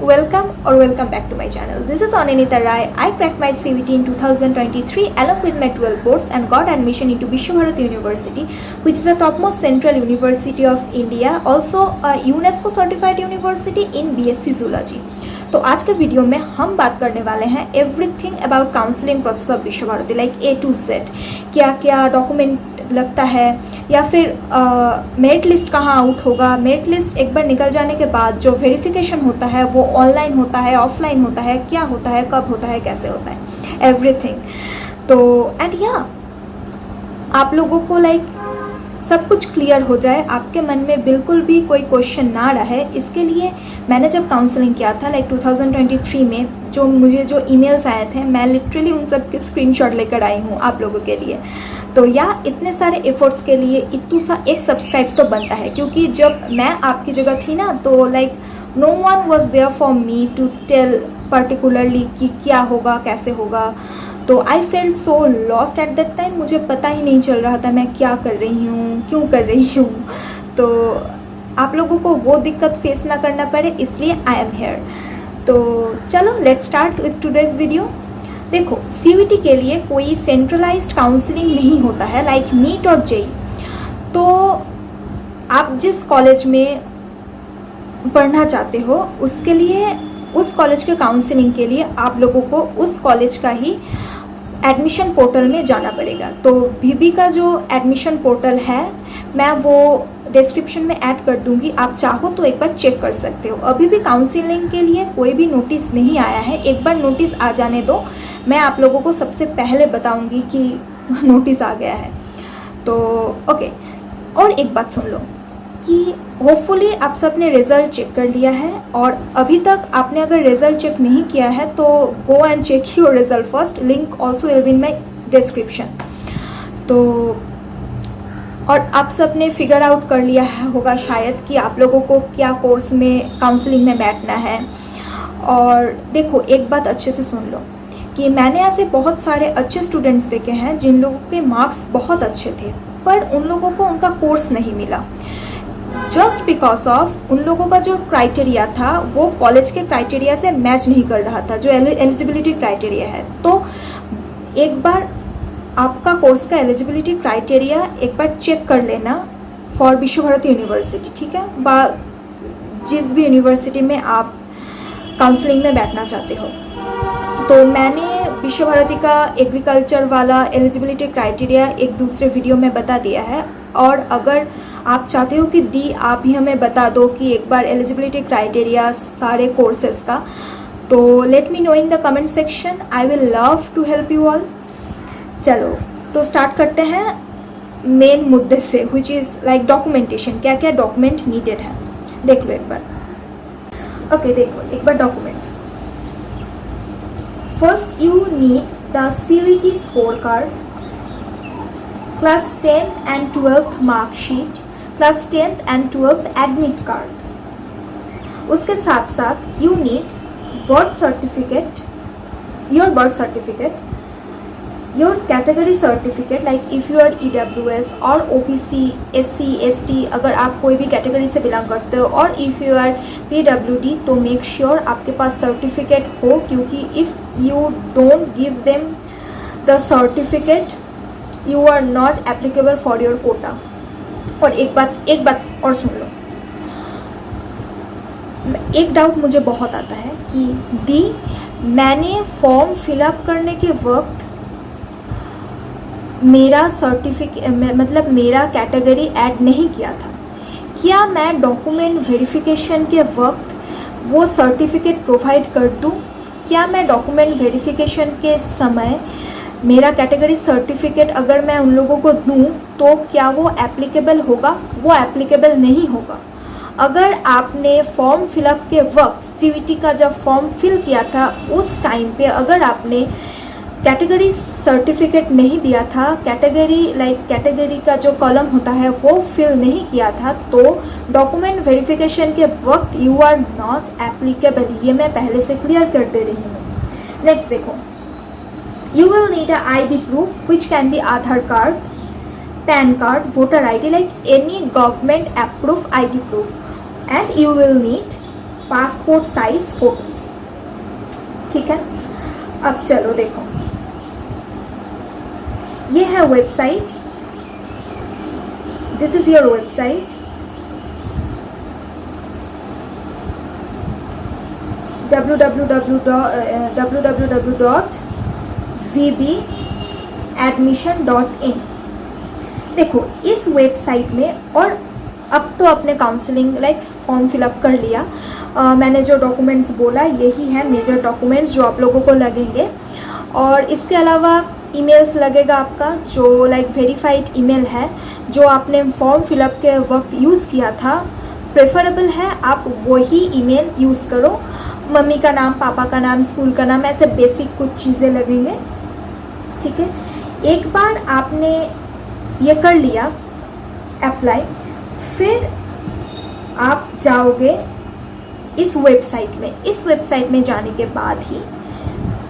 Welcome or welcome back to my channel. This is Ananita Rai. I cracked my CVT in 2023 along with my 12 boards and got admission into Vishwabharati University, which is the topmost central university of India, also a UNESCO certified university in BSc Zoology. तो आज के video में हम बात करने वाले हैं everything about counselling process of Visva Bharati, like A to Z। क्या क्या डॉक्यूमेंट लगता है, या फिर मेरिट लिस्ट कहाँ आउट होगा, मेरिट लिस्ट एक बार निकल जाने के बाद जो वेरिफिकेशन होता है वो ऑनलाइन होता है, ऑफलाइन होता है, क्या होता है, कब होता है, कैसे होता है, एवरीथिंग। तो एंड या आप लोगों को लाइक सब कुछ क्लियर हो जाए, आपके मन में बिल्कुल भी कोई क्वेश्चन ना रहे, इसके लिए मैंने जब काउंसलिंग किया था लाइक 2023 में, जो मुझे जो ईमेल्स आए थे, मैं लिटरली उन सब के स्क्रीनशॉट लेकर आई हूँ आप लोगों के लिए। तो या इतने सारे एफर्ट्स के लिए इतू सा एक सब्सक्राइब तो बनता है, क्योंकि जब मैं आपकी जगह थी ना तो like no one was there for me to tell particularly कि क्या होगा, कैसे होगा। तो I felt so lost at that time, मुझे पता ही नहीं चल रहा था मैं क्या कर रही हूँ, क्यों कर रही हूँ। तो आप लोगों को वो दिक्कत फेस ना करना पड़े, इसलिए आई एम हेयर। तो चलो let's start with today's video. देखो, सीवीटी के लिए कोई सेंट्रलाइज्ड काउंसलिंग नहीं होता है लाइक नीट और जेई। तो आप जिस कॉलेज में पढ़ना चाहते हो उसके लिए, उस कॉलेज के काउंसलिंग के लिए आप लोगों को उस कॉलेज का ही एडमिशन पोर्टल में जाना पड़ेगा। तो बीबी का जो एडमिशन पोर्टल है मैं वो डिस्क्रिप्शन में ऐड कर दूंगी, आप चाहो तो एक बार चेक कर सकते हो। अभी भी काउंसलिंग के लिए कोई भी नोटिस नहीं आया है, एक बार नोटिस आ जाने दो, मैं आप लोगों को सबसे पहले बताऊंगी कि नोटिस आ गया है। तो ओके, और एक बात सुन लो कि होपफुली आप सब ने रिज़ल्ट चेक कर लिया है, और अभी तक आपने अगर रिज़ल्ट चेक नहीं किया है तो go and check your result first, link also will be in my description. तो और आप सब ने फिगर आउट कर लिया होगा शायद कि आप लोगों को क्या कोर्स में काउंसलिंग में बैठना है। और देखो, एक बात अच्छे से सुन लो कि मैंने ऐसे बहुत सारे अच्छे स्टूडेंट्स देखे हैं जिन लोगों के मार्क्स बहुत अच्छे थे, पर उन लोगों को उनका कोर्स नहीं मिला, जस्ट बिकॉज ऑफ उन लोगों का जो क्राइटेरिया था वो कॉलेज के क्राइटेरिया से मैच नहीं कर रहा था, जो एलिजिबिलिटी क्राइटेरिया है। तो एक बार आपका कोर्स का एलिजिबिलिटी क्राइटेरिया एक बार चेक कर लेना फॉर विश्वभारती यूनिवर्सिटी, ठीक है, जिस भी यूनिवर्सिटी में आप काउंसलिंग में बैठना चाहते हो। तो मैंने विश्वभारती का एग्रीकल्चर वाला एलिजिबिलिटी क्राइटेरिया एक दूसरे वीडियो में बता दिया है, और अगर आप चाहते हो कि दी आप ही हमें बता दो कि एक बार एलिजिबिलिटी क्राइटेरिया सारे कोर्सेज का, तो let me know in the comment section, I will love to help you all. चलो तो स्टार्ट करते हैं मेन मुद्दे से, विच इज़ लाइक डॉक्यूमेंटेशन। क्या क्या डॉक्यूमेंट नीडेड है देख लो एक बार। ओके, देखो एक बार documents. First you need the CVT score card, class 10th and 12th marksheet, class 10th and 12th admit card. उसके साथ साथ you need birth certificate, your birth certificate, your category certificate, like if you are EWS और OBC, SC, ST, अगर आप कोई भी category से belong करते हो, और इफ़ यू आर PWD, तो मेक श्योर आपके पास सर्टिफिकेट हो, क्योंकि if you don't give them the certificate you are not applicable for your quota. और एक बात और सुन लो, एक डाउट मुझे बहुत आता है कि दी मैंने फॉर्म फिलअप करने के वक्त मेरा सर्टिफिकेट मतलब मेरा कैटेगरी ऐड नहीं किया था, क्या मैं डॉक्यूमेंट वेरिफिकेशन के वक्त वो सर्टिफिकेट प्रोवाइड कर दूं? क्या मैं डॉक्यूमेंट वेरिफिकेशन के समय मेरा कैटेगरी सर्टिफिकेट अगर मैं उन लोगों को दूं तो क्या वो एप्लीकेबल होगा? वो एप्लीकेबल नहीं होगा। अगर आपने फॉर्म फिलअप के वक्त CVT का जब फॉर्म फिल किया था उस टाइम पे अगर आपने कैटेगरी सर्टिफिकेट नहीं दिया था, कैटेगरी का जो कॉलम होता है वो फिल नहीं किया था, तो डॉक्यूमेंट वेरिफिकेशन के वक्त यू आर नॉट एप्लीकेबल। ये मैं पहले से क्लियर कर दे रही हूँ। नेक्स्ट देखो, you will need a ID proof which can be Aadhaar card, PAN card, voter ID, like any government approved ID proof, and you will need passport size photos. ठीक है, अब चलो देखो, ये है website, this is your website, www.vbadmission.in। देखो इस website में, और अब तो अपने काउंसलिंग लाइक फॉर्म फिलअप कर लिया, मैंने जो डॉक्यूमेंट्स बोला यही है मेजर डॉक्यूमेंट्स जो आप लोगों को लगेंगे। और इसके अलावा ईमेल्स लगेगा आपका, जो लाइक वेरीफाइड ईमेल है जो आपने फॉर्म फिलअप के वक्त यूज़ किया था। प्रेफरेबल है आप वही ईमेल यूज़ करो। मम्मी का नाम, पापा का नाम, स्कूल का नाम, ऐसे बेसिक कुछ चीज़ें लगेंगे। ठीक है, एक बार आपने ये कर लिया अप्लाई, फिर आप जाओगे इस वेबसाइट में। इस वेबसाइट में जाने के बाद ही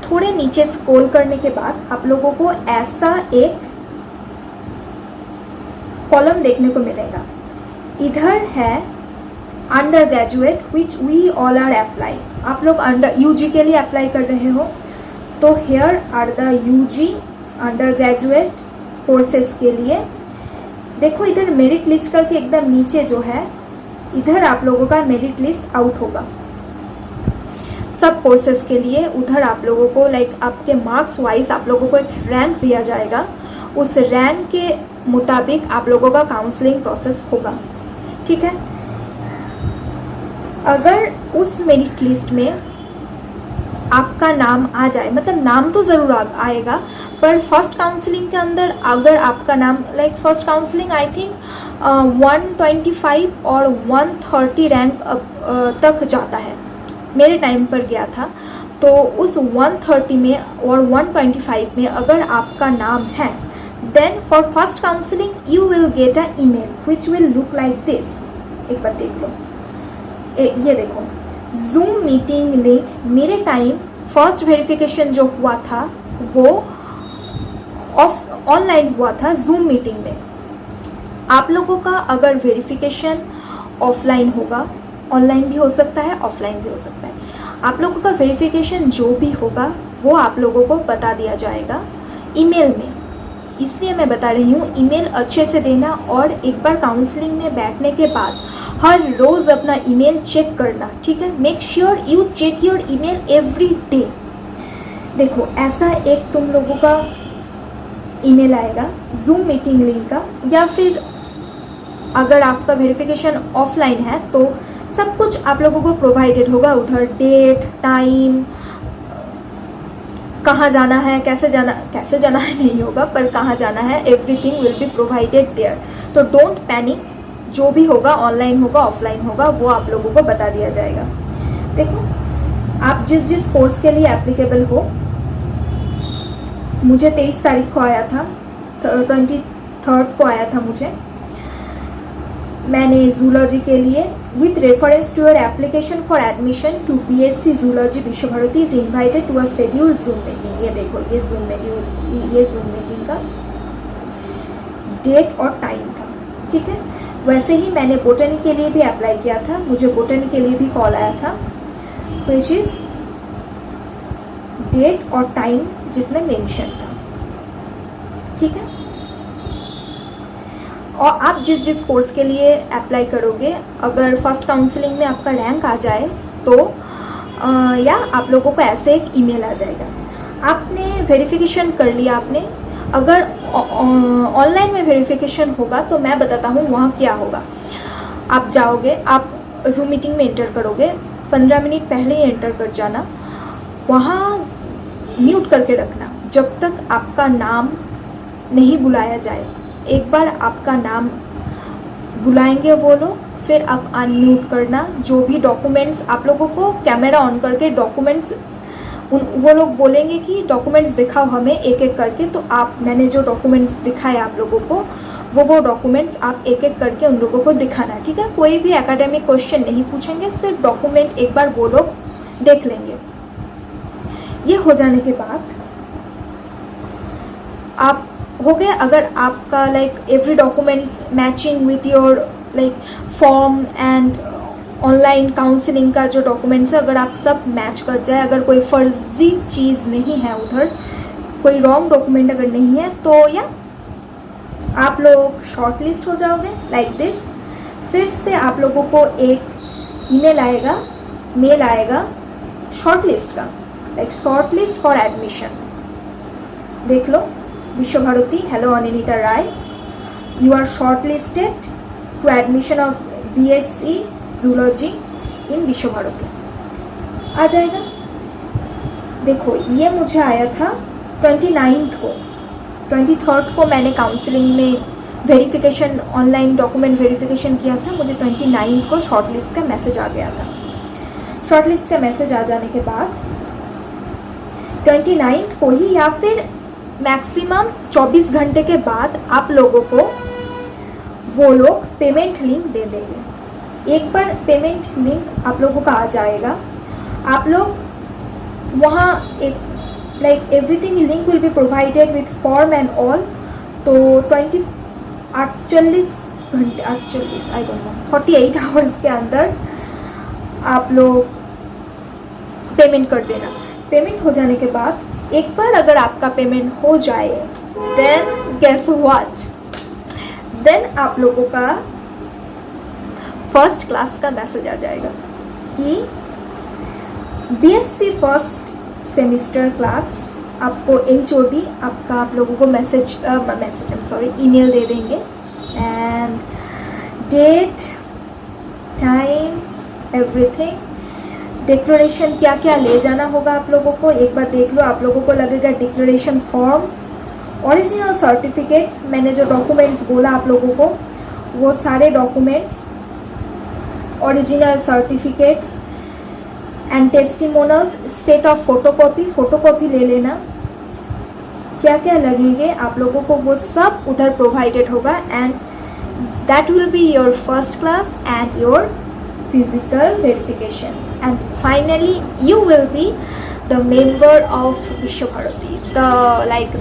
थोड़े नीचे स्क्रॉल करने के बाद आप लोगों को ऐसा एक कॉलम देखने को मिलेगा। इधर है under graduate which we all are apply. आप लोग अंडर यूजी के लिए अप्लाई कर रहे हो, तो here are the UG under graduate courses के लिए। देखो इधर मेरिट लिस्ट करके एकदम नीचे जो है, इधर आप लोगों का मेरिट लिस्ट आउट होगा सब कोर्सेज के लिए। उधर आप लोगों को लाइक आपके मार्क्स वाइज आप लोगों को एक रैंक दिया जाएगा। उस रैंक के मुताबिक आप लोगों का काउंसलिंग प्रोसेस होगा। ठीक है, अगर उस मेरिट लिस्ट में आपका नाम आ जाए, मतलब नाम तो ज़रूर आएगा, पर फर्स्ट काउंसलिंग के अंदर अगर आपका नाम like first counselling I think 125 और 130 रैंक तक जाता है, मेरे टाइम पर गया था। तो उस 130 में और 125 में अगर आपका नाम है, then for first counselling you will get a email which will look like this. एक बार देख लो, ये देखो जूम मीटिंग लिंक। मेरे टाइम फर्स्ट वेरिफिकेशन जो हुआ था वो ऑनलाइन हुआ था जूम मीटिंग में। आप लोगों का अगर वेरिफिकेशन ऑफलाइन होगा, ऑनलाइन भी हो सकता है, ऑफलाइन भी हो सकता है, आप लोगों का वेरिफिकेशन जो भी होगा वो आप लोगों को बता दिया जाएगा ईमेल में। इसलिए मैं बता रही हूँ ईमेल अच्छे से देना, और एक बार काउंसलिंग में बैठने के बाद हर रोज़ अपना ईमेल चेक करना। ठीक है, make sure you check your email every day. देखो ऐसा एक तुम लोगों का ईमेल आएगा जूम मीटिंग लिंक का, या फिर अगर आपका वेरिफिकेशन ऑफलाइन है तो सब कुछ आप लोगों को प्रोवाइडेड होगा। उधर डेट, टाइम, कहाँ जाना है, कैसे जाना है नहीं होगा, पर कहाँ जाना है, everything will be provided there. तो डोंट पैनिक, जो भी होगा ऑनलाइन होगा ऑफलाइन होगा वो आप लोगों को बता दिया जाएगा। देखो आप जिस कोर्स के लिए एप्लीकेबल हो, मुझे 23 तारीख को आया था, 23 को आया था मुझे। मैंने जूलॉजी के लिए with reference to your application for admission to BSc zoology Visva Bharati is invited to a scheduled Zoom meeting. ये देखो ये जूम मीटिंग का डेट और टाइम था। ठीक है, वैसे ही मैंने बोटनी के लिए भी अप्लाई किया था, मुझे बोटनी के लिए भी कॉल आया था, विच इज़ डेट और टाइम जिसमें मेंशन था। ठीक है, और आप जिस कोर्स के लिए अप्लाई करोगे, अगर फर्स्ट काउंसलिंग में आपका रैंक आ जाए तो या आप लोगों को ऐसे एक ईमेल आ जाएगा। आपने वेरिफिकेशन कर लिया आपने, अगर ऑनलाइन में वेरिफिकेशन होगा तो मैं बताता हूँ वहाँ क्या होगा। आप जाओगे, आप जूम मीटिंग में एंटर करोगे, 15 मिनट पहले ही एंटर कर जाना, वहाँ म्यूट करके रखना जब तक आपका नाम नहीं बुलाया जाए। एक बार आपका नाम बुलाएंगे वो लोग, फिर आप अनम्यूट करना। जो भी डॉक्यूमेंट्स आप लोगों को कैमरा ऑन करके डॉक्यूमेंट्स वो लोग बोलेंगे कि डॉक्यूमेंट्स दिखाओ हमें एक एक करके, तो मैंने जो डॉक्यूमेंट्स दिखाए आप लोगों को वो डॉक्यूमेंट्स आप एक एक करके उन लोगों को दिखाना। ठीक है, कोई भी एकेडमिक क्वेश्चन नहीं पूछेंगे, सिर्फ डॉक्यूमेंट एक बार वो लोग देख लेंगे। ये हो जाने के बाद आप हो गया, अगर आपका like every documents matching with your like form and online counselling का जो डॉक्यूमेंट्स है, अगर आप सब मैच कर जाए, अगर कोई फर्जी चीज़ नहीं है उधर, कोई रॉन्ग डॉक्यूमेंट अगर नहीं है, तो या आप लोग शॉर्ट लिस्ट हो जाओगे लाइक दिस। फिर से आप लोगों को एक ईमेल आएगा, मेल आएगा शॉर्ट लिस्ट का, like shortlist for admission. देख लो, Visva Bharati, hello Anita Rai, you are shortlisted to admission of BSc zoology in Visva Bharati. आ जाएगा। देखो, ये मुझे आया था 29 को, 23 को मैंने काउंसलिंग में वेरिफिकेशन, ऑनलाइन डॉक्यूमेंट वेरिफिकेशन किया था। मुझे 29 को शॉर्ट लिस्ट का मैसेज आ गया था। शॉर्ट लिस्ट का मैसेज आ जाने के बाद 29 को ही या फिर मैक्सिमम 24 घंटे के बाद आप लोगों को वो लोग पेमेंट लिंक दे देंगे। एक बार पेमेंट लिंक आप लोगों का आ जाएगा, आप लोग वहाँ एक like everything link will be provided with form and all. तो 48 घंटे, 48 आई डोंट नो, 48 आवर्स के अंदर आप लोग पेमेंट कर देना। पेमेंट हो जाने के बाद एक बार अगर आपका पेमेंट हो जाए, देन गेस व्हाट, देन आप लोगों का फर्स्ट क्लास का मैसेज आ जाएगा कि BSc फर्स्ट सेमिस्टर क्लास आपको HOD आपका आप लोगों को ईमेल दे देंगे, and date, time, everything, declaration क्या क्या ले जाना होगा आप लोगों को एक बार देख लो। आप लोगों को लगेगा डिक्लेरेशन फॉर्म, ओरिजिनल सर्टिफिकेट्स, मैंने जो डॉक्यूमेंट्स बोला आप लोगों को वो सारे documents, original certificates and testimonials, set of photocopy ले लेना। क्या क्या लगेंगे आप लोगों को वो सब उधर प्रोवाइडेड होगा, and that will be your first class and your physical verification, and finally you will be the member of Vishwa Bharati,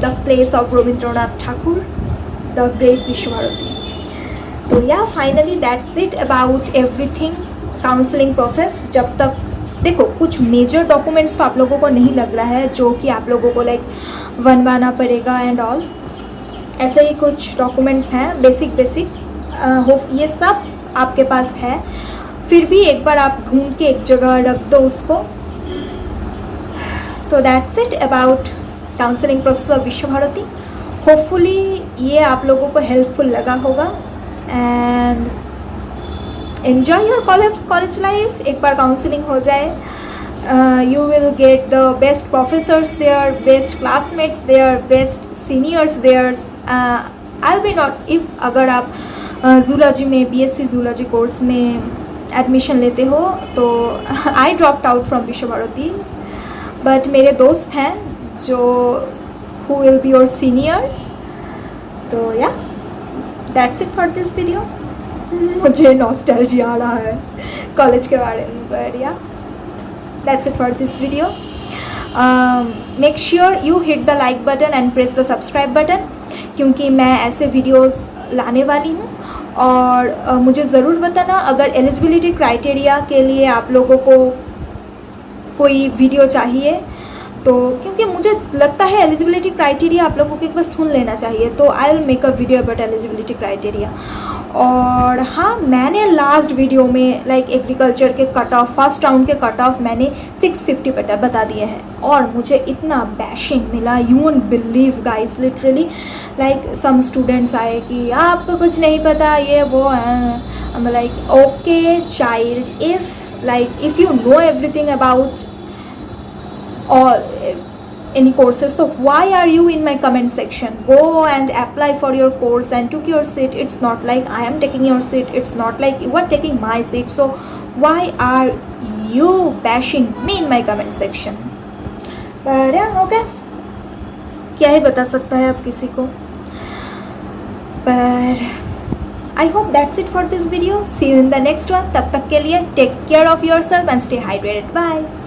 the place of Rabindranath Thakur, the great Vishwa Bharati. तो या finally that's it about everything counselling process. जब तक देखो कुछ major documents तो आप लोगों को नहीं लग रहा है जो कि आप लोगों को लाइक बनवाना पड़ेगा एंड ऑल, ऐसे ही कुछ डॉक्यूमेंट्स हैं बेसिक ये सब आपके पास है। फिर भी एक बार आप ढूंढ के एक जगह रख दो उसको। तो that's it about counselling process of विश्व भारती। होपफुली ये आप लोगों को हेल्पफुल लगा होगा, and enjoy your college life. एक बार काउंसलिंग हो जाए, you will get the best professors there, best classmates there, best seniors there. I be not, if अगर आप जूलॉजी में BSc जूलॉजी कोर्स में एडमिशन लेते हो तो आई ड्रॉप्ड आउट फ्रॉम विश्व भारती, बट मेरे दोस्त हैं जो who will be your seniors। तो या that's it for this video. मुझे नॉस्टैल्जिया आ रहा है कॉलेज के बारे में, बट या that's it for this video. Make sure you hit the like button and press the subscribe button, क्योंकि मैं ऐसे वीडियोस लाने वाली हूँ। और मुझे ज़रूर बताना अगर एलिजिबिलिटी क्राइटेरिया के लिए आप लोगों को कोई वीडियो चाहिए, तो क्योंकि मुझे लगता है एलिजिबिलिटी क्राइटेरिया आप लोगों को एक बार सुन लेना चाहिए, तो I will make a video about eligibility criteria. और हाँ, मैंने लास्ट वीडियो में लाइक एग्रीकल्चर के कट ऑफ, फर्स्ट राउंड के कट ऑफ मैंने 650 बता दिए हैं, और मुझे इतना बैशिंग मिला, you won't believe guys, literally like some students आए कि आपको कुछ नहीं पता, ये वो है। I am like okay child, if you know everything about all any courses, so why are you in my comment section? Go and apply for your course and took your seat. It's not like I am taking your seat, it's not like you are taking my seat, so why are you bashing me in my comment section? But yeah, okay, क्या ही बता सकता है अब किसी को। But I hope that's it for this video. See you in the next one. तब तक के लिए take care of yourself and stay hydrated. Bye.